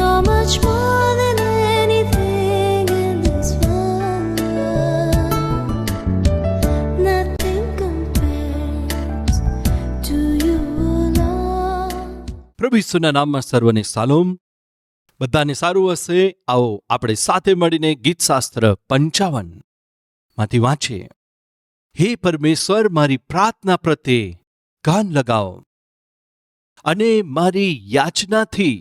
You're much more than anything in this world. Nothing compares to you, Lord. પ્રભુ ઈસુના નામમાં સર્વને શાલોમ. બધાને સારું હશે. આવો આપણે સાથે મળીને ગીતશાસ્ત્ર 55 માંથી વાંચીએ. હે પરમેશ્વર, મારી પ્રાર્થના પ્રત્યે કાન લગાવો અને મારી યાચનાથી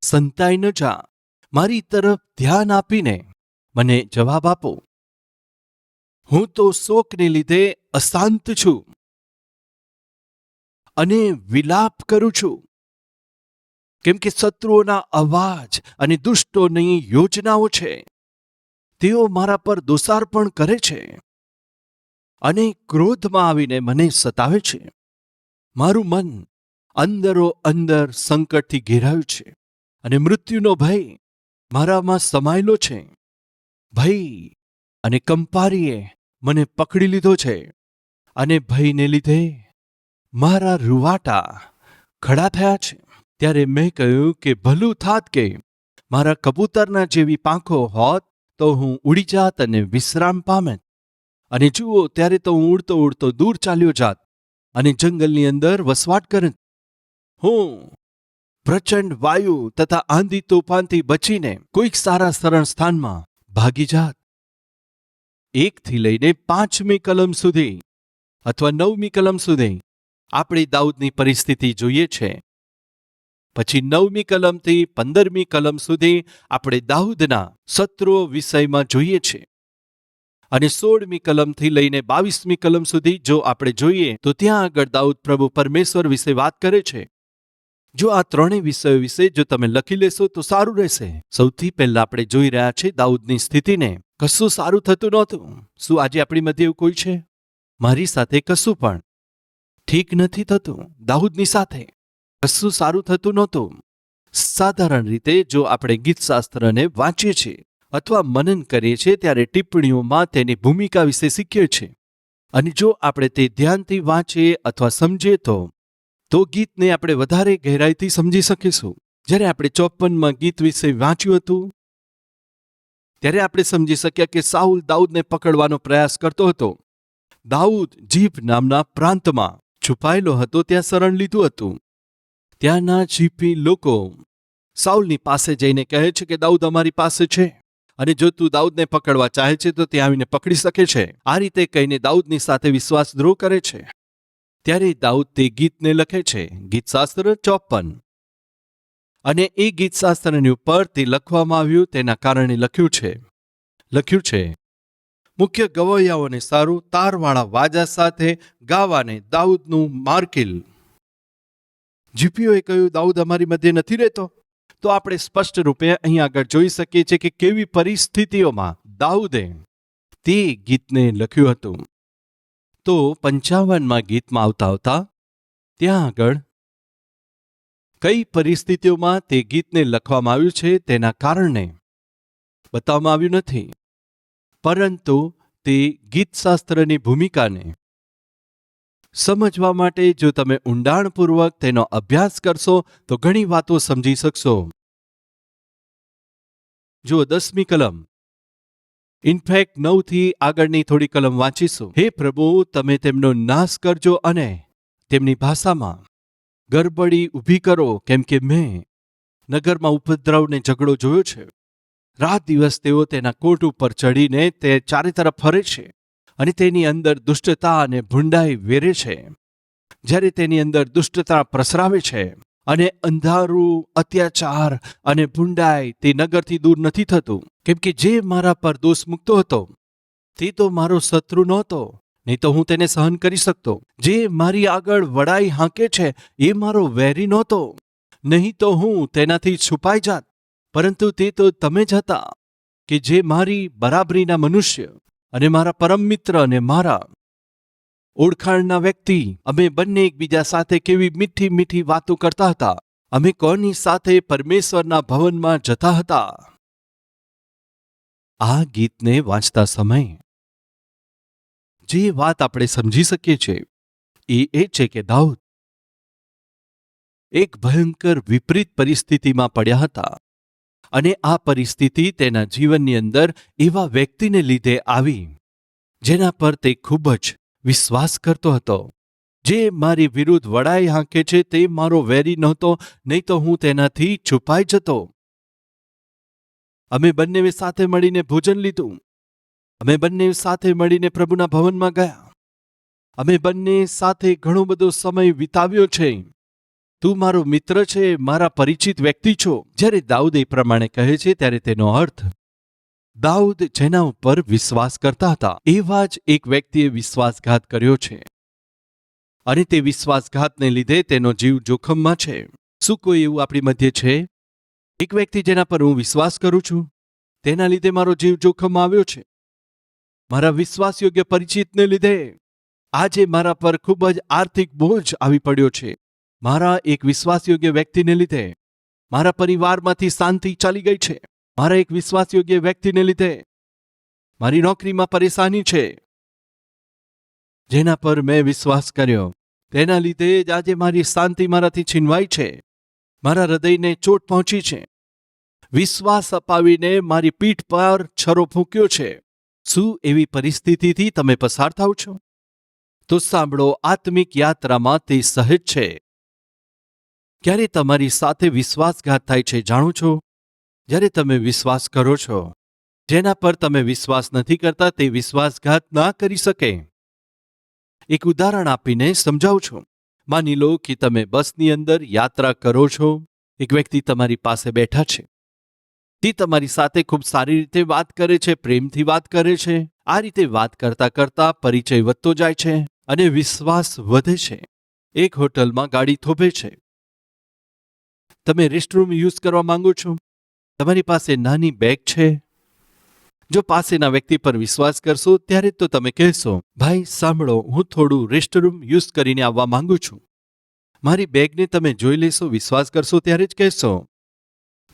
સંતાઈ ન જા. મારી તરફ ધ્યાન આપીને મને જવાબ આપો. હું તો શોકને લીધે અશાંત છું અને વિલાપ કરું છું, કેમ કે શત્રુઓના અવાજ અને દુષ્ટોની યોજનાઓ છે. તેઓ મારા પર દોષાર્પણ કરે છે અને ક્રોધમાં આવીને મને સતાવે છે. મારું મન અંદરો અંદર સંકટથી ઘેરાયું છે અને મૃત્યુનો ભય મારામાં સમાયેલો છે. ભય અને કંપારીએ મને પકડી લીધો છે અને ભયને લીધે મારા રૂવાટા ખડા થયા છે. ત્યારે મેં કહ્યું કે ભલું થાત કે મારા કબૂતરના જેવી પાંખો હોત, તો હું ઉડી જાત અને વિશ્રામ પામેત. અને જુઓ, ત્યારે તો હું ઉડતો ઉડતો દૂર ચાલ્યો જાત અને જંગલની અંદર વસવાટ કરત. હું પ્રચંડ વાયુ તથા આંધી તોફાનથી બચીને કોઈક સારા સરળ સ્થાનમાં ભાગી જાત. 1 થી લઈને 5મી કલમ સુધી અથવા 9મી કલમ સુધી આપણે દાઉદની પરિસ્થિતિ જોઈએ છે. પછી 9મી કલમથી 15મી કલમ સુધી આપણે દાઉદના શત્રુઓ વિષયમાં જોઈએ છે. અને 16મી કલમથી લઈને 22મી કલમ સુધી જો આપણે જોઈએ તો ત્યાં આગળ દાઉદ પ્રભુ પરમેશ્વર વિશે વાત કરે છે. જો આ ત્રણેય વિષયો વિશે જો તમે લખી લેશો તો સારું રહેશે. સૌથી પહેલા આપણે જોઈ રહ્યા છે દાઉદની સ્થિતિને. કશું સારું થતું નહોતું. શું આજે આપણી મધ્ય એવું કોઈ છે? મારી સાથે કશું પણ ઠીક નથી થતું. દાઉદની સાથે કશું સારું થતું નહોતું. સાધારણ રીતે જો આપણે ગીતશાસ્ત્રને વાંચીએ છીએ અથવા મનન કરીએ છીએ ત્યારે ટિપ્પણીઓમાં તેની ભૂમિકા વિશે શીખીએ છીએ. અને જો આપણે તે ધ્યાનથી વાંચીએ અથવા સમજીએ તો ગીતને આપણે વધારે ગહેરાઈથી સમજી શકીશું. જ્યારે આપણે 54માં ગીત વિશે વાંચ્યું હતું ત્યારે આપણે સમજી શક્યા કે સાઉલ દાઉદને પકડવાનો પ્રયાસ કરતો હતો. દાઉદ જીફ નામના પ્રાંતમાં છુપાયેલો હતો. ત્યાં શરણ લીધું હતું. ત્યાંના જીફી લોકો સાઉલની પાસે જઈને કહે છે કે દાઉદ અમારી પાસે છે અને જો તું દાઉદને પકડવા ચાહે છે તો ત્યાં આવીને પકડી શકે છે. આ રીતે કહીને દાઉદની સાથે વિશ્વાસદ્રોહ કરે છે. ત્યારે દાઉદ તે ગીતને લખે છે, ગીતશાસ્ત્ર 54. અને એ ગીતશાસ્ત્રની ઉપર તે લખવામાં આવ્યું તેના કારણે લખ્યું છે મુખ્ય ગવૈયાઓને સારું તારવાળા વાજા સાથે ગાવાને દાઉદનું માર્કિલ. જીપીઓએ કહ્યું દાઉદ અમારી મધ્યે નથી રહેતો. તો આપણે સ્પષ્ટ રૂપે અહીં આગળ જોઈ શકીએ છીએ કે કેવી પરિસ્થિતિઓમાં દાઉદે તે ગીતને લખ્યું હતું. તો 55માં ગીતમાં આવતા ત્યાં આગળ કઈ પરિસ્થિતિઓમાં તે ગીતને લખવામાં આવ્યું છે તેના કારણે બતાવવામાં આવ્યું નથી. પરંતુ તે ગીતશાસ્ત્રની ભૂમિકાને સમજવા માટે જો તમે ઊંડાણપૂર્વક તેનો અભ્યાસ કરશો તો ઘણી વાતો સમજી શકશો. જુઓ 10મી કલમ. ઇનફેક્ટ 9થી આગળની થોડી કલમ વાંચીશું. હે પ્રભુ, તમે તેમનો નાશ કરજો અને તેમની ભાષામાં ગરબડી ઊભી કરો, કેમ કે મેં નગરમાં ઉપદ્રવને ઝઘડો જોયો છે. રાત દિવસ તેઓ તેના કોટ ઉપર ચડીને તે ચારે તરફ ફરે છે અને તેની અંદર દુષ્ટતા અને ભૂંડાઈ વેરે છે. જ્યારે તેની અંદર દુષ્ટતા પ્રસરાવે છે અને અંધારું, અત્યાચાર અને ભૂંડાઈ તે નગરથી દૂર નથી થતું. કેમ કે જે મારા પર દોષ મૂકતો હતો તે તો મારો શત્રુ નહોતો, નહીં તો હું તેને સહન કરી શકતો. જે મારી આગળ વડાઈ હાંકે છે એ મારો વેરી નહોતો, નહીં તો હું તેનાથી છુપાઈ જાત. પરંતુ તે તો તમે જ હતા કે જે મારી બરાબરીના મનુષ્ય અને મારા પરમ મિત્ર અને મારા ઓળખાણના વ્યક્તિ. અમે બંને એકબીજા સાથે કેવી મીઠી મીઠી વાતો કરતા હતા. અમે કોની સાથે પરમેશ્વરના ભવનમાં જતા હતા. આ ગીતને વાંચતા સમયે જે વાત આપણે સમજી શકીએ છીએ એ છે કે દાઉદ એક ભયંકર વિપરીત પરિસ્થિતિમાં પડ્યા હતા. અને આ પરિસ્થિતિ તેના જીવનની અંદર એવા વ્યક્તિને લીધે આવી જેના પર તે ખૂબ જ વિશ્વાસ કરતો હતો. જે મારી વિરુદ્ધ વડાઈ હાંકે છે તે મારો વેરી નહોતો, નહીં તો હું તેનાથી છુપાઈ જતો. અમે બંને સાથે મળીને ભોજન લીધું. અમે બંને સાથે મળીને પ્રભુના ભવનમાં ગયા. અમે બંને સાથે ઘણો બધો સમય વિતાવ્યો છે. તું મારો મિત્ર છે, મારા પરિચિત વ્યક્તિ છો. જ્યારે દાઉદ એ પ્રમાણે કહે છે ત્યારે તેનો અર્થ દાઉદ જેના ઉપર વિશ્વાસ કરતા હતા એવા જ એક વ્યક્તિએ વિશ્વાસઘાત કર્યો છે અને તે વિશ્વાસઘાતને લીધે તેનો જીવ જોખમમાં છે. શું કોઈ એવું આપણી મધ્યે છે? એક વ્યક્તિ જેના પર હું વિશ્વાસ કરું છું તેના લીધે મારો જીવ જોખમમાં આવ્યો છે. મારા વિશ્વાસયોગ્ય પરિચિતને લીધે આજે મારા પર ખૂબ જ આર્થિક બોજ આવી પડ્યો છે. મારા એક વિશ્વાસયોગ્ય વ્યક્તિને લીધે મારા પરિવારમાંથી શાંતિ ચાલી ગઈ છે. મારા એક વિશ્વાસયોગ્ય વ્યક્તિને લીધે મારી નોકરીમાં પરેશાની છે. જેના પર મેં વિશ્વાસ કર્યો તેના લીધે જ આજે મારી શાંતિ મારાથી છીનવાઈ છે. મારા હૃદયને ચોટ પહોંચી છે. વિશ્વાસ અપાવીને મારી પીઠ પર છરો ફૂંક્યો છે. શું એવી પરિસ્થિતિથી તમે પસાર થાવ છો? તો સાંભળો, આત્મિક યાત્રામાં તે સહેજ છે. ક્યારે તમારી સાથે વિશ્વાસઘાત થાય છે જાણો છો? જ્યારે તમે વિશ્વાસ કરો છો જેના પર તમે વિશ્વાસ નથી કરતા તે વિશ્વાસઘાત ના કરી શકે. એક ઉદાહરણ આપીને સમજાવું છું. માની લો કે તમે બસની અંદર યાત્રા કરો છો. એક વ્યક્તિ તમારી પાસે બેઠા છે. તે તમારી સાથે ખૂબ સારી રીતે વાત કરે છે, પ્રેમથી વાત કરે છે. આ રીતે વાત કરતા કરતા પરિચય વધતો જાય છે અને વિશ્વાસ વધે છે. એક હોટલમાં ગાડી થોભે છે. તમે રેસ્ટરૂમ યુઝ કરવા માંગો છો. તમારી પાસે નાની બેગ છે. જો પાસેના વ્યક્તિ પર વિશ્વાસ કરશો ત્યારે તો તમે કહેશો, ભાઈ સાંભળો, હું થોડું રેસ્ટરૂમ યુઝ કરીને આવવા માંગુ છું. મારી બેગને તમે જોઈ લેશો. વિશ્વાસ કરશો ત્યારે જ કહેશો.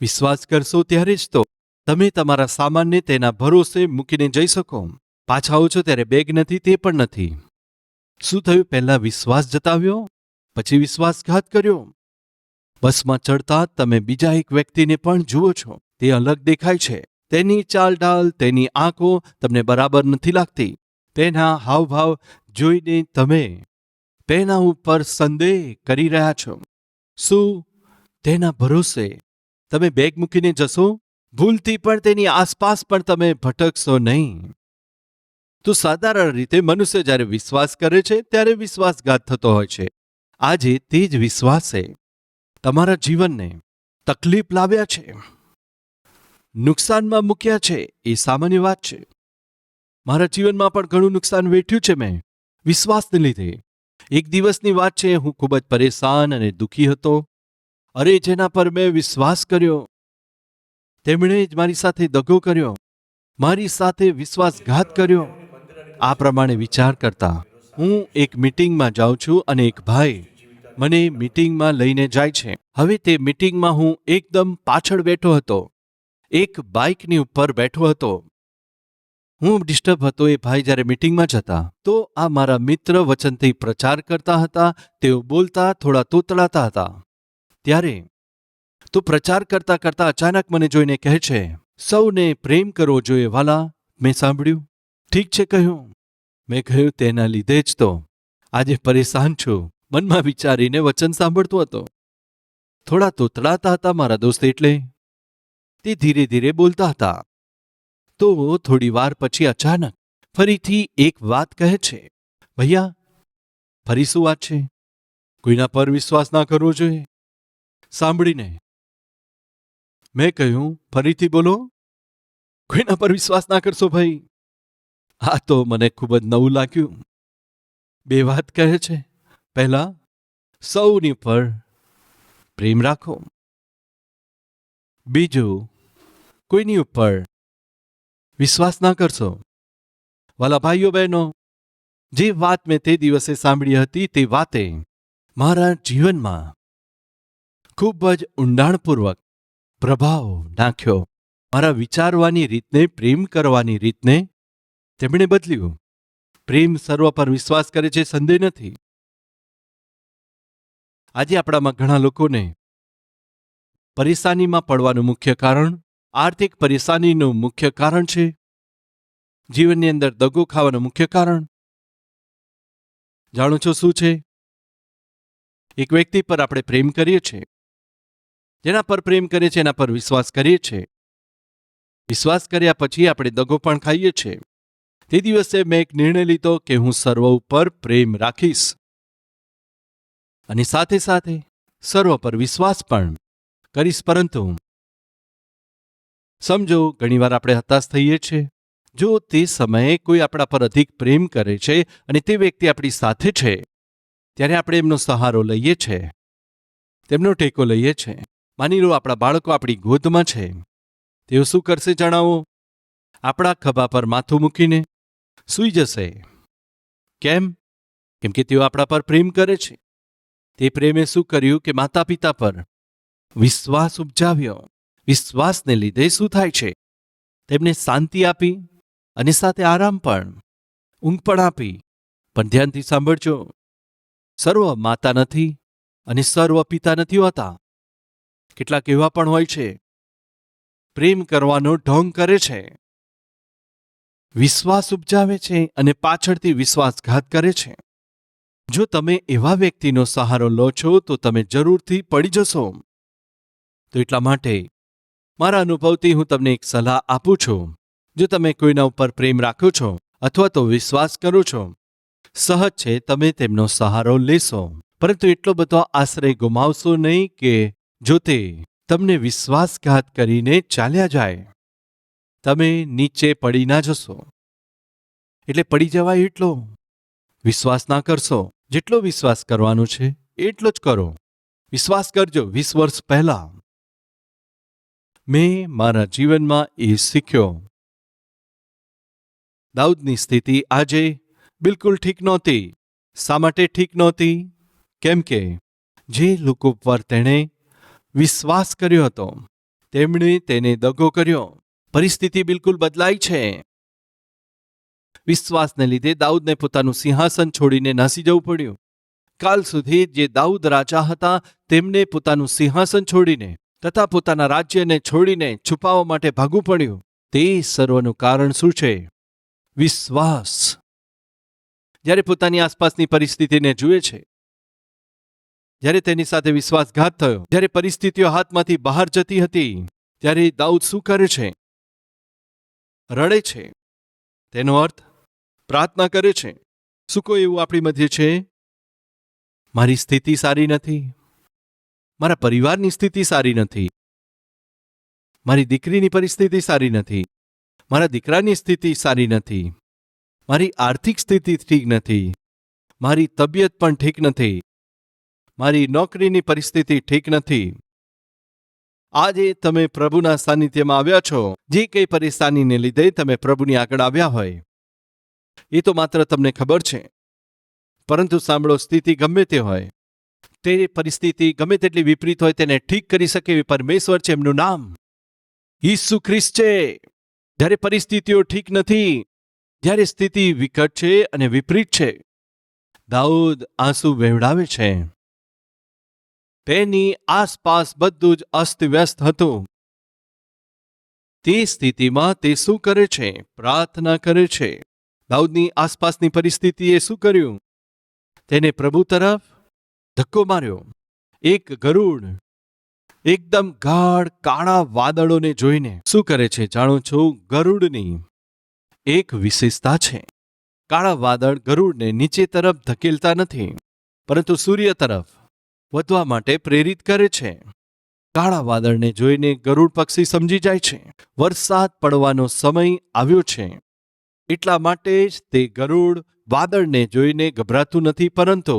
વિશ્વાસ કરશો ત્યારે જ તો તમે તમારા સામાનને તેના ભરોસે મૂકીને જઈ શકો. પાછા આવો છો ત્યારે બેગ નથી, તે પણ નથી. શું થયું? પહેલા વિશ્વાસ જતાવ્યો, પછી વિશ્વાસઘાત કર્યો. બસમાં ચડતા તમે બીજા એક વ્યક્તિને પણ જુઓ છો. તે અલગ દેખાય છે. તેની ચાલઢાલ, તેની આંખો તમને બરાબર નથી લાગતી. તેના હાવભાવ જોઈને તમે તેના ઉપર સંદેહ કરી રહ્યા છો. શું તેના ભરોસે તમે બેગ મૂકીને જશો? ભૂલથી પણ તેની આસપાસ પણ તમે ભટકશો નહીં. તો સાધારણ રીતે મનુષ્ય જ્યારે વિશ્વાસ કરે છે ત્યારે વિશ્વાસઘાત થતો હોય છે. આજે તે જ વિશ્વાસે તમારા જીવનને તકલીફ લાવ્યા છે, નુકસાનમાં મૂક્યા છે. એ સામાન્ય વાત છે. મારા જીવનમાં પણ ઘણું નુકસાન વેઠ્યું છે મેં વિશ્વાસને લીધે. એક દિવસની વાત છે, હું ખૂબ જ પરેશાન અને દુઃખી હતો. અરે જેના પર મેં વિશ્વાસ કર્યો તેમણે જ મારી સાથે દગો કર્યો, મારી સાથે વિશ્વાસઘાત કર્યો. આ પ્રમાણે વિચાર કરતા હું એક મીટિંગમાં જાઉં છું અને એક ભાઈ મને મીટિંગમાં લઈને જાય છે. હવે તે મીટિંગમાં હું એકદમ પાછળ બેઠો હતો. એક બાઇકની ઉપર બેઠો હતો. હું ડિસ્ટર્બ હતો. એ ભાઈ જ્યારે મીટિંગમાં જતા તો આ મારા મિત્ર વચનથી પ્રચાર કરતા હતા. તેઓ બોલતા થોડા તોતળાતા હતા. ત્યારે તો પ્રચાર કરતા કરતા અચાનક મને જોઈને કહે છે, સૌને પ્રેમ કરવો જોઈએ વાલા. મેં સાંભળ્યું. ઠીક છે કહ્યું. મેં કહ્યું તેના લીધે જ તો આજે પરેશાન છું. મનમાં વિચારીને વચન સાંભળતો હતો. થોડા તોતળાતા હતા મારા દોસ્ત, એટલે તે ધીરે ધીરે બોલતા હતા. તો થોડી વાર પછી અચાનક ફરીથી એક વાત કહે છે, ભૈયા ફરી શું વાત છે? કોઈના પર વિશ્વાસ ના કરવો જોઈએ. સાંભળીને મેં કહ્યું, ફરીથી બોલો. કોઈના પર વિશ્વાસ ના કરશો ભાઈ. આ તો મને ખૂબ જ નવું લાગ્યું. બે વાત કહે છે. પહેલા, સૌની પર પ્રેમ રાખો. બીજું, કોઈની ઉપર વિશ્વાસ ના કરશો. વાલા ભાઈઓ બહેનો, જે વાત મેં તે દિવસે સાંભળી હતી તે વાતે મારા જીવનમાં ખૂબ જ ઊંડાણપૂર્વક પ્રભાવ નાખ્યો. મારા વિચારવાની રીતને, પ્રેમ કરવાની રીતને તેમણે બદલ્યું. પ્રેમ સર્વ પર વિશ્વાસ કરે છે, સંદેહ નથી. આજે આપણામાં ઘણા લોકોને પરેશાનીમાં પડવાનું મુખ્ય કારણ આર્થિક પરેશાનીનું મુખ્ય કારણ છે, જીવનની અંદર દગો ખાવાનું મુખ્ય કારણ. જાણો છો શું છે? એક વ્યક્તિ પર આપણે પ્રેમ કરીએ છીએ, જેના પર પ્રેમ કરીએ છીએ એના પર વિશ્વાસ કરીએ છીએ. વિશ્વાસ કર્યા પછી આપણે દગો પણ ખાઈએ છીએ. તે દિવસે મેં એક નિર્ણય લીધો કે હું સર્વ ઉપર પ્રેમ રાખીશ અને સાથે સાથે સર્વ પર વિશ્વાસ પણ કરીશ. પરંતુ સમજો, ઘણીવાર આપણે હતાશ થઈએ છીએ. જો તે સમયે કોઈ આપણા પર અધિક પ્રેમ કરે છે અને તે વ્યક્તિ આપણી સાથે છે, ત્યારે આપણે એમનો સહારો લઈએ છીએ, તેમનો ટેકો લઈએ છીએ. માની લો આપણા બાળકો આપણી ગોદમાં છે. તેઓ શું કરશે જણાવો? આપણા ખભા પર માથું મૂકીને સૂઈ જશે. કેમ? કેમ કે તેઓ આપણા પર પ્રેમ કરે છે. તે પ્રેમે શું કર્યું કે માતા પિતા પર વિશ્વાસ ઉપજાવ્યો. વિશ્વાસને લીધે શું થાય છે? તેમને શાંતિ આપી અને સાથે આરામ પણ, ઊંઘ પણ આપી. પણ ધ્યાનથી સાંભળજો, સર્વ માતા નથી અને સર્વ પિતા નથી હોતા. કેટલાક એવા પણ હોય છે, પ્રેમ કરવાનો ઢોંગ કરે છે, વિશ્વાસ ઉપજાવે છે અને પાછળથી વિશ્વાસઘાત કરે છે. જો તમે એવા વ્યક્તિનો સહારો લો છો તો તમે જરૂરથી પડી જશો. તો એટલા માટે મારા અનુભવથી હું તમને એક સલાહ આપું છું. જો તમે કોઈના ઉપર પ્રેમ રાખો છો અથવા તો વિશ્વાસ કરો છો, સહજ છે તમે તેમનો સહારો લેશો. પરંતુ એટલો બધો આશ્રય ગુમાવશો નહીં કે જો તે તમને વિશ્વાસઘાત કરીને ચાલ્યા જાય, તમે નીચે પડી ના જશો. એટલે પડી જવાય એટલો વિશ્વાસ ના કરશો. જેટલો વિશ્વાસ કરવાનો છે એટલો જ કરો. વિશ્વાસ કરજો. 20 વર્ષ પહેલા મેં મારા જીવનમાં એ શીખ્યો. દાઉદની સ્થિતિ આજે બિલકુલ ઠીક નહોતી. શા માટે ઠીક નહોતી? કેમ કે જે લોકો પર તેણે વિશ્વાસ કર્યો હતો, તેમણે તેને દગો કર્યો. પરિસ્થિતિ બિલકુલ બદલાઈ છે. વિશ્વાસને લીધે દાઉદને પોતાનું સિંહાસન છોડીને નાસી જવું પડ્યું. કાલ સુધી જે દાઉદ રાજા હતા, તેમને પોતાનું સિંહાસન છોડીને તથા પોતાના રાજ્યને છોડીને છુપાવવા માટે ભાગવું પડ્યું. તે સર્વનું કારણ શું છે? વિશ્વાસ. જ્યારે પોતાની આસપાસની પરિસ્થિતિને જુએ છે, જ્યારે તેની સાથે વિશ્વાસઘાત થયો, જ્યારે પરિસ્થિતિઓ હાથમાંથી બહાર જતી હતી, ત્યારે દાઉદ શું કરે છે? રડે છે. તેનો અર્થ પ્રાર્થના કરે છે. શું કોઈ એવું આપણી મધ્યે છે? મારી સ્થિતિ સારી નથી, મારા પરિવારની સ્થિતિ સારી નથી, મારી દીકરીની પરિસ્થિતિ સારી નથી, મારા દીકરાની સ્થિતિ સારી નથી, મારી આર્થિક સ્થિતિ ઠીક નથી, મારી તબિયત પણ ઠીક નથી, મારી નોકરીની પરિસ્થિતિ ઠીક નથી. આજે તમે પ્રભુના સાનિધ્યમાં આવ્યા છો. જે કંઈ પરેશાનીને લીધે તમે પ્રભુની આગળ આવ્યા હોય, એ તો માત્ર તમને ખબર છે. પરંતુ સાંભળો, સ્થિતિ ગમે તે હોય, તે પરિસ્થિતિ ગમે તેટલી વિપરીત હોય, તેને ઠીક કરી શકે એવી પરમેશ્વર છે. એમનું નામ ઈસુ ખ્રિસ્ત છે. જ્યારે પરિસ્થિતિઓ ઠીક નથી, જ્યારે સ્થિતિ વિકટ છે અને વિપરીત છે, દાઉદ આંસુ વહેવડાવે છે. તેની આસપાસ બધું જ અસ્તવ્યસ્ત હતું. તે સ્થિતિમાં તે શું કરે છે? પ્રાર્થના કરે છે. દાઉદની આસપાસની પરિસ્થિતિએ શું કર્યું? તેને પ્રભુ તરફ ધક્કો માર્યો. એક ગરુડ એકદમ ગાઢ કાળા વાદળોને જોઈને શું કરે છે જાણો છો? ગરુડની એક વિશેષતા છે. કાળા વાદળ ગરુડને નીચે તરફ ધકેલતા નથી, પરંતુ સૂર્ય તરફ વધવા માટે પ્રેરિત કરે છે. કાળા વાદળને જોઈને ગરુડ પક્ષી સમજી જાય છે વરસાદ પડવાનો સમય આવ્યો છે. એટલા માટે જ તે ગરુડ વાદળને જોઈને ગભરાતું નથી, પરંતુ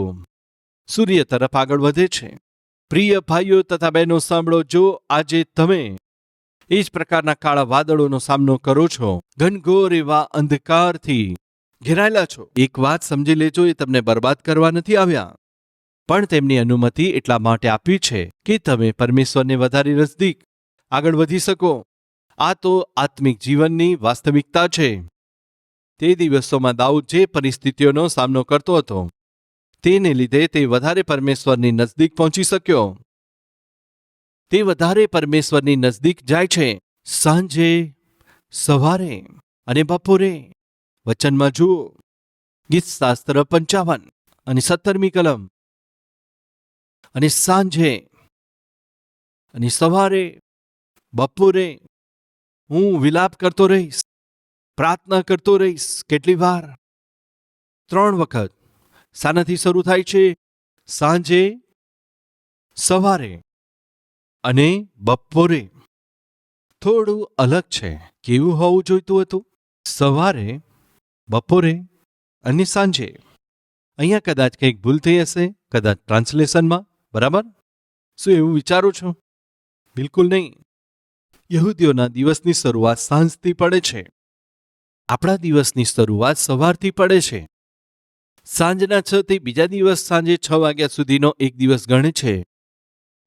સૂર્ય તરફ આગળ વધે છે. પ્રિય ભાઈઓ તથા બહેનો સાંભળો, જો આજે તમે એ જ પ્રકારના કાળા વાદળોનો સામનો કરો છો, ઘનઘોર એવા અંધકારથી ઘેરાયેલા છો, એક વાત સમજી લેજો, એ તમને બરબાદ કરવા નથી આવ્યા, પણ તેમની અનુમતિ એટલા માટે આપી છે કે તમે પરમેશ્વરને વધારે નજદીક આગળ વધી શકો. આ તો આત્મિક જીવનની વાસ્તવિકતા છે. તે દિવસોમાં દાઉદ જે પરિસ્થિતિઓનો સામનો કરતો હતો, તેને લીધે તે વધારે પરમેશ્વરની નજદીક પહોંચી શક્યો. તે વધારે પરમેશ્વરની નજદીક જાય છે. સાંજે, સવારે અને બપોરે. વચનમાં જુઓ, ગીતશાસ્ત્ર 55 અને 17મી કલમ. અને સાંજે અને સવારે, બપોરે હું વિલાપ કરતો રહીશ, પ્રાર્થના કરતો રહીશ. કેટલી વાર? 3 વખત. શાનાથી શરૂ થાય છે? સાંજે, સવારે અને બપોરે. થોડું અલગ છે. કેવું હોવું જોઈતું હતું? સવારે, બપોરે અને સાંજે. અહીંયા કદાચ કંઈક ભૂલ થઈ હશે, કદાચ ટ્રાન્સલેશનમાં. બરાબર? શું એવું વિચારો છો? બિલકુલ નહીં. યહૂદીઓના દિવસની શરૂઆત સાંજથી પડે છે. આપણા દિવસની શરૂઆત સવારથી પડે છે. સાંજના 6 થી બીજા દિવસ સાંજે 6 વાગ્યા સુધીનો એક દિવસ ગણે છે.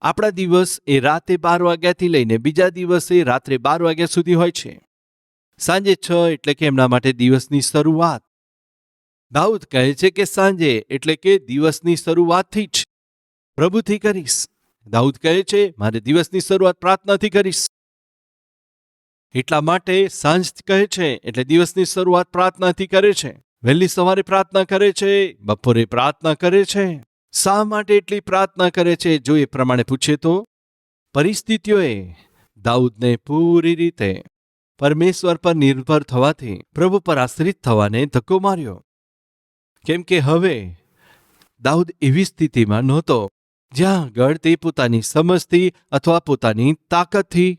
આપણા દિવસ એ રાતે 12 વાગ્યાથી લઈને બીજા દિવસે રાત્રે 12 વાગ્યા સુધી હોય છે. સાંજે 6 એટલે કે એમના માટે દિવસની શરૂઆત. દાઉદ કહે છે કે સાંજે એટલે કે દિવસની શરૂઆતથી જ પ્રભુથી કરીશ. દાઉદ કહે છે, મારે દિવસની શરૂઆત પ્રાર્થનાથી કરીશ. એટલા માટે સાંજ કહે છે એટલે દિવસની શરૂઆત પ્રાર્થનાથી કરે છે. વહેલી સવારે પ્રાર્થના કરે છે, બપોરે પ્રાર્થના કરે છે. શા માટે એટલી પ્રાર્થના કરે છે? જો એ પ્રમાણે પૂછે તો પરિસ્થિતિઓએ દાઉદને પૂરી રીતે પરમેશ્વર પર નિર્ભર થવાથી, પ્રભુ પર આશ્રિત થવાને ધક્કો માર્યો. કેમ કે હવે દાઉદ એવી સ્થિતિમાં નહોતો જ્યાં આગળ તે પોતાની સમજથી અથવા પોતાની તાકાતથી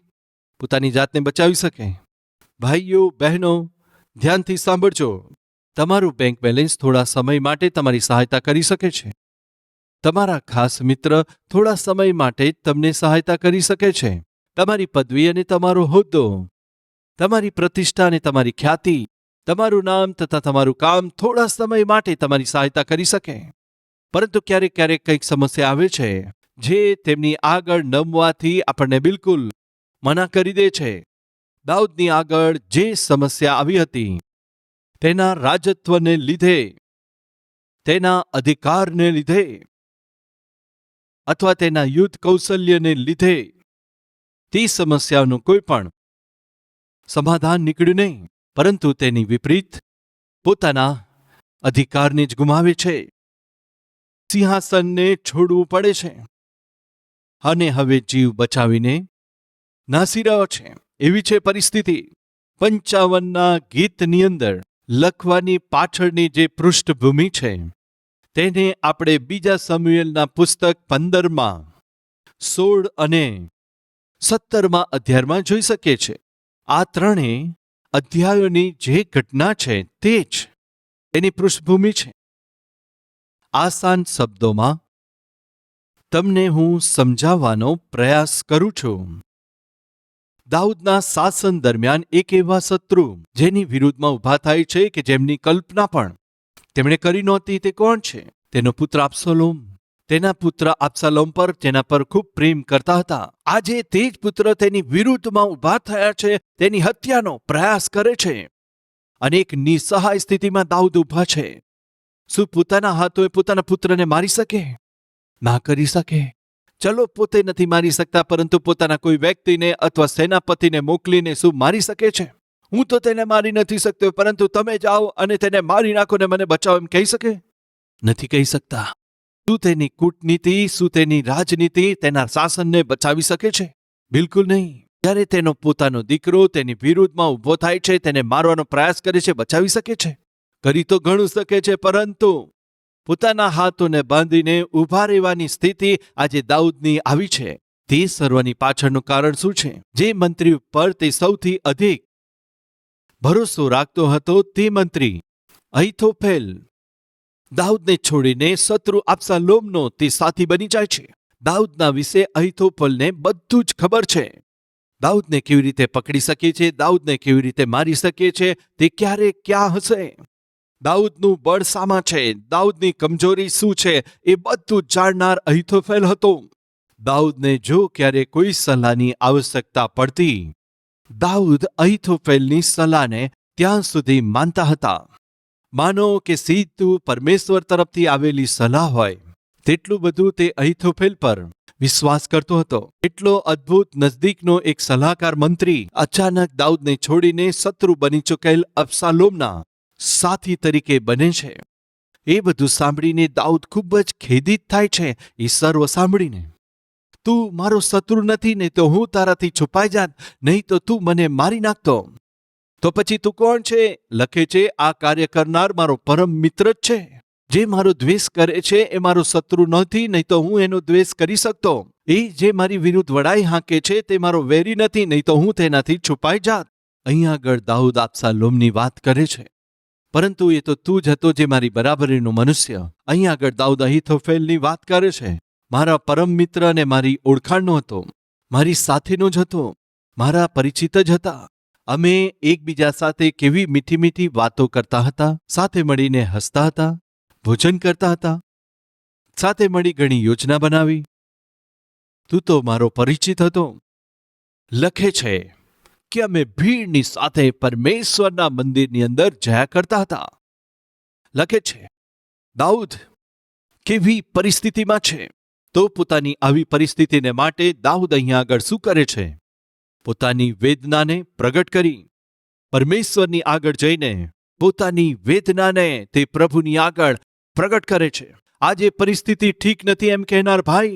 પોતાની જાતને બચાવી શકે. ભાઈઓ, બહેનો, ધ્યાનથી સાંભળજો. તમારું બેંક બેલેન્સ થોડા સમય માટે તમારી સહાયતા કરી શકે છે. તમારા ખાસ મિત્ર થોડા સમય માટે જ તમને સહાયતા કરી શકે છે. તમારી પદવી અને તમારો હોદ્દો, તમારી પ્રતિષ્ઠા અને તમારી ખ્યાતિ, તમારું નામ તથા તમારું કામ થોડા સમય માટે તમારી સહાયતા કરી શકે. પરંતુ ક્યારેક ક્યારેક કંઈક સમસ્યા આવે છે જે તેમની આગળ નમવાથી આપણને બિલકુલ મના કરી દે છે. દાઉદની આગળ જે સમસ્યા આવી હતી તેના રાજત્વને લીધે, તેના અધિકારને લીધે અથવા તેના યુદ્ધ કૌશલ્યને લીધે તે સમસ્યાનું કોઈ પણ સમાધાન નીકળ્યું નહીં, પરંતુ તેની વિપરીત પોતાના અધિકારને જ ગુમાવે છે. સિંહાસનને છોડવું પડે છે અને હવે જીવ બચાવીને નાસી રહ્યો છે. એવી છે પરિસ્થિતિ. 55ના ગીતની અંદર લખવાની પાછળની જે પૃષ્ઠભૂમિ છે તેને આપણે બીજા સમુએલના પુસ્તક 15માં 16 અને 17માં અધ્યાયમાં જોઈ શકીએ છીએ. આ ત્રણેય અધ્યાયોની જે ઘટના છે તે જ એની પૃષ્ઠભૂમિ છે. આસાન શબ્દોમાં તમને હું સમજાવવાનો પ્રયાસ કરું છું. દાઉદના શાસન દરમિયાન એક એવા શત્રુ જેની વિરુદ્ધમાં ઊભા થાય છે કે જેમની કલ્પના પણ તેમણે કરી નહોતી. તે કોણ છે? તેનો પુત્ર અબસલોમ. તેના પુત્ર અબસલોમ પર જેના પર ખૂબ પ્રેમ કરતા હતા, આજે તે જ પુત્ર તેની વિરુદ્ધમાં ઊભા થયા છે, તેની હત્યાનો પ્રયાસ કરે છે. અને એક નિસહાય સ્થિતિમાં દાઉદ ઊભા છે. શું પોતાના હાથોએ પોતાના પુત્રને મારી શકે? ના કરી શકે. ચલો, પોતે નથી મારી શકતા, પરંતુ પોતાના કોઈ વ્યક્તિને અથવા સેનાપતિને મોકલીને શું મારી શકે છે? હું તો તેને મારી નથી શકતો, પરંતુ તમે જાઓ અને તેને મારી નાખો ને મને બચાવો, એમ કહી શકે? નથી કહી શકતા. શું તેની કૂટનીતિ, શું તેની રાજનીતિ તેના શાસનને બચાવી શકે છે? બિલકુલ નહીં. જ્યારે તેનો પોતાનો દીકરો તેની વિરુદ્ધમાં ઊભો થાય છે, તેને મારવાનો પ્રયાસ કરે છે, બચાવી શકે છે? કરી તો ઘણું શકે છે, પરંતુ પોતાના હાથોને બાંધીને ઊભા રહેવાની સ્થિતિ આજે દાઉદની આવી છે. તે સર્વની પાછળનું કારણ શું છે? જે મંત્રી ઉપર તે સૌથી અધિક ભરોસો રાખતો હતો તે મંત્રી અહીથોફેલ દાઉદને છોડીને શત્રુ અબશાલોમનો તે સાથી બની જાય છે. દાઉદના વિશે અહીથોફેલને બધું જ ખબર છે. દાઉદને કેવી રીતે પકડી શકે છે, દાઉદને કેવી રીતે મારી શકે છે, તે ક્યારે ક્યાં હશે, દાઉદનું બળ શામાં છે, દાઉદની કમજોરી શું છે, એ બધું જાણનાર અહીથોફેલ હતો. દાઉદને જો ક્યારે કોઈ સલાહની આવશ્યકતા પડતી, દાઉદ અહીથોફેલની સલાહને ત્યાં સુધી માનતા હતા. માનો કે સીધું પરમેશ્વર તરફથી આવેલી સલાહ હોય તેટલું બધું તે અહીથોફેલ પર વિશ્વાસ કરતો હતો. એટલો અદ્ભુત નજદીકનો એક સલાહકાર મંત્રી અચાનક દાઉદને છોડીને શત્રુ બની ચૂકેલ અબશાલોમના સાથી તરીકે બને છે. એ બધું સાંભળીને દાઉદ ખૂબ જ ખેદિત થાય છે. એ સર્વ સાંભળીને, તું મારો શત્રુ નથી ને તો હું તારાથી છુપાઈ જાત, નહીં તો તું મને મારી નાખતો. તો પછી તું કોણ છે? લખે છે, આ કાર્ય કરનાર મારો પરમ મિત્ર જ છે. જે મારો દ્વેષ કરે છે એ મારો શત્રુ નથી, નહીં તો હું એનો દ્વેષ કરી શકતો. એ જે મારી વિરુદ્ધ વડાઈ હાંકે છે તે મારો વેરી નથી, નહીં તો હું તેનાથી છુપાઈ જાત. અહીં આગળ દાઉદ અબશાલોમની વાત કરે છે, પરંતુ એ તો તું જ હતો જે મારી બરાબરીનો મનુષ્ય. અહીં આગળ દાઉદ અહીથોફેલની વાત કરે છે. મારા પરમ મિત્ર અને મારી ઓળખાણનો હતો, મારી સાથેનો જ હતો, મારા પરિચિત જ હતા. અમે એકબીજા સાથે કેવી મીઠી મીઠી વાતો કરતા હતા, સાથે મળીને હસતા હતા, ભોજન કરતા હતા, સાથે મળી ઘણી યોજના બનાવી. તું તો મારો પરિચિત હતો. લખે છે કે અમે ભીડની સાથે પરમેશ્વરના મંદિરની અંદર જયા કરતા હતા. લખે છે દાઉદ કેવી પરિસ્થિતિમાં છે, તો પોતાની આવી પરિસ્થિતિને માટે દાઉદ અહીંયા આગળ શું કરે છે? પોતાની વેદનાને પ્રગટ કરી પરમેશ્વરની આગળ જઈને પોતાની વેદનાને તે પ્રભુની આગળ પ્રગટ કરે છે. આજે પરિસ્થિતિ ઠીક નથી એમ કહેનાર ભાઈ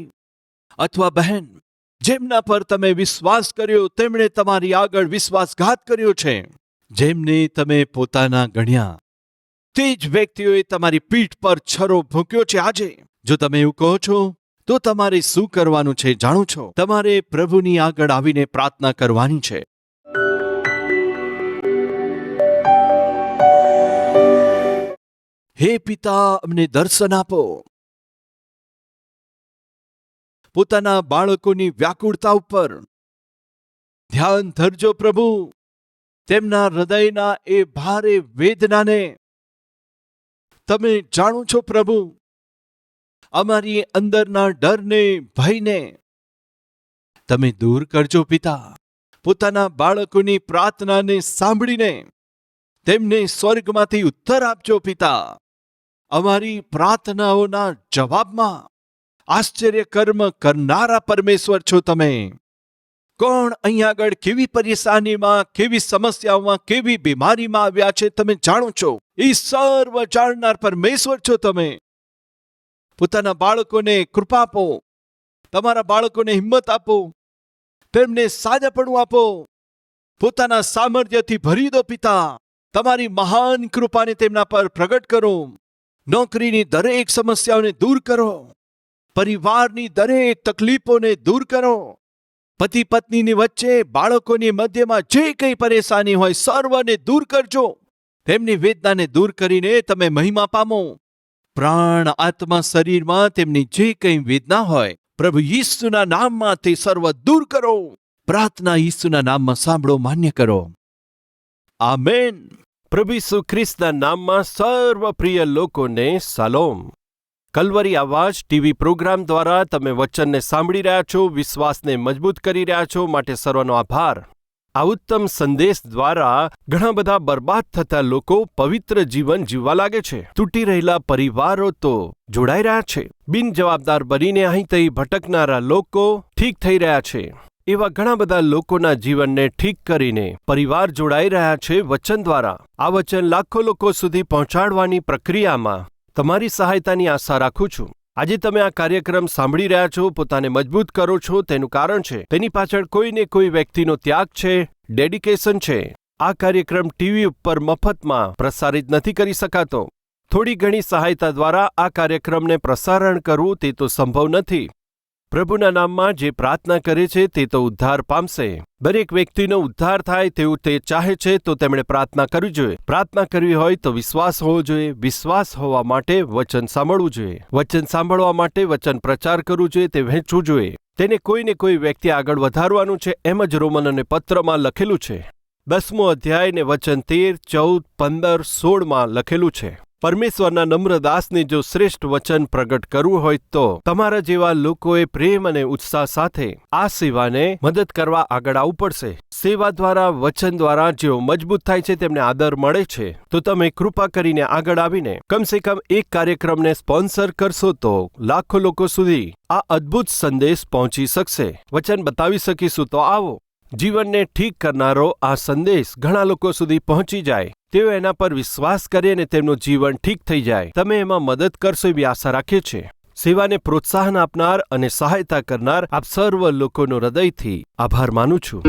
અથવા બહેન, જેમના પર તમે વિશ્વાસ કર્યો તેમણે તમારી આગળ વિશ્વાસઘાત કર્યો છે, જેમને તમે પોતાના ગણ્યા તે જ વ્યક્તિઓએ તમારી પીઠ પર છરો ભૂંક્યો છે. આજે જો તમે એવું કહો છો તો તમારે શું કરવાનું છે જાણો છો? તમારે પ્રભુની આગળ આવીને પ્રાર્થના કરવાની છે. હે પિતા, અમને દર્શન આપો. પોતાના બાળકોની વ્યાકુળતા ઉપર ધ્યાન ધરજો પ્રભુ. તેમના હૃદયના એ ભારે વેદનાને તમે જાણો છો પ્રભુ. અમારી અંદરના ડરને, ભયને તમે દૂર કરજો પિતા. પોતાના બાળકોની પ્રાર્થનાને સાંભળીને તેમને સ્વર્ગમાંથી ઉત્તર આપજો પિતા. અમારી પ્રાર્થનાઓના જવાબમાં આશ્ચર્ય કર્મ કરનારા પરમેશ્વર છો તમે. કોણ અહીં આગળ કેવી પરેશાનીમાં, કેવી સમસ્યાઓમાં, કેવી બીમારીમાં આવ્યા છે તમે જાણો છો. એ સર્વ જાણનાર પરમેશ્વર છો તમે. પોતાના બાળકોને કૃપા આપો, તમારા બાળકોને હિંમત આપો, તેમને સાજાપણું આપો. પોતાના સામર્થ્યથી ભરી દો પિતા. તમારી મહાન કૃપાને તેમના પર પ્રગટ કરો. નોકરીની દરેક સમસ્યાઓને દૂર કરો. પરિવારની દરેક તકલીફોને દૂર કરો. પતિ પત્નીની વચ્ચે, બાળકોની મધ્યમાં જે કંઈ પરેશાની હોય સર્વને દૂર કરજો. તેમની વેદનાને દૂર કરીને તમે મહિમા પામો. પ્રાણ, આત્મા, શરીરમાં તેમની જે કંઈ વેદના હોય પ્રભુ ઈસુના નામમાં તે સર્વ દૂર કરો. પ્રાર્થના ઈસુના નામમાં સાંભળો, માન્ય કરો. આમેન. પ્રભુ ઈસુ ખ્રિસ્તના નામમાં સર્વ પ્રિય લોકોને સલોમ. કલ્વરી આવાજ ટીવી પ્રોગ્રામ દ્વારા તમે વચનને સાંભળી રહ્યા છો, વિશ્વાસને મજબૂત કરી રહ્યા છો, માટે સર્વનો આભાર. આ ઉત્તમ સંદેશ દ્વારા ઘણા બધા બરબાદ થતા લોકો પવિત્ર જીવન જીવવા લાગે છે. તૂટી રહેલા પરિવારો તો જોડાઈ રહ્યા છે. બિનજવાબદાર બનીને અહીં તહીં ભટકનારા લોકો ઠીક થઈ રહ્યા છે. એવા ઘણા બધા લોકોના જીવનને ઠીક કરીને પરિવાર જોડાઈ રહ્યા છે વચન દ્વારા. આ વચન લાખો લોકો સુધી પહોંચાડવાની પ્રક્રિયામાં તમારી સહાયતાની આશા રાખું છું. આજે તમે આ કાર્યક્રમ સાંભળી રહ્યા છો, પોતાને મજબૂત કરો છો, તેનું કારણ છે તેની પાછળ કોઈને કોઈ વ્યક્તિનો ત્યાગ છે, ડેડિકેશન છે. આ કાર્યક્રમ ટીવી ઉપર મફતમાં પ્રસારિત નથી કરી શકાતો. થોડી ઘણી સહાયતા દ્વારા આ કાર્યક્રમને પ્રસારણ કરવું તે તો સંભવ નથી. પ્રભુના નામમાં જે પ્રાર્થના કરે છે તે તો ઉદ્ધાર પામશે. દરેક વ્યક્તિનો ઉદ્ધાર થાય તેવું તે ચાહે છે, તો તેમણે પ્રાર્થના કરવી જોઈએ. પ્રાર્થના કરવી હોય તો વિશ્વાસ હોવો જોઈએ. વિશ્વાસ હોવા માટે વચન સાંભળવું જોઈએ. વચન સાંભળવા માટે વચન પ્રચાર કરવું જોઈએ, તે વહેંચવું જોઈએ. તેને કોઈને કોઈ વ્યક્તિ આગળ વધારવાનું છે, એમ જ રોમનોને પત્રમાં લખેલું છે. 10મો અધ્યાય ને વચન 13, 14, 15, 16માં લખેલું છે. પરમેશ્વરના નમ્ર દાસને જો શ્રેષ્ઠ વચન પ્રગટ કરવું હોય તો તમારા જેવા લોકોએ પ્રેમ અને ઉત્સાહ સાથે આ સેવાને મદદ કરવા આગળ આવવું પડશે. સેવા દ્વારા, વચન દ્વારા જેઓ મજબૂત થાય છે, તેમને આદર મળે છે. તો તમે કૃપા કરીને આગળ આવીને કમસે કમ એક કાર્યક્રમને સ્પોન્સર કરશો તો લાખો લોકો સુધી આ અદ્ભુત સંદેશ પહોંચી શકશે. વચન બતાવી શકીશું. તો આવો, જીવનને ઠીક કરનારો આ સંદેશ ઘણા લોકો સુધી પહોંચી જાય, તેઓ એના પર વિશ્વાસ કરે અને તેમનું જીવન ઠીક થઈ જાય. તમે એમાં મદદ કરશો એવી આશા રાખીએ છીએ. સેવાને પ્રોત્સાહન આપનાર અને સહાયતા કરનાર આપ સર્વ લોકોનો હૃદયથી આભાર માનું છું.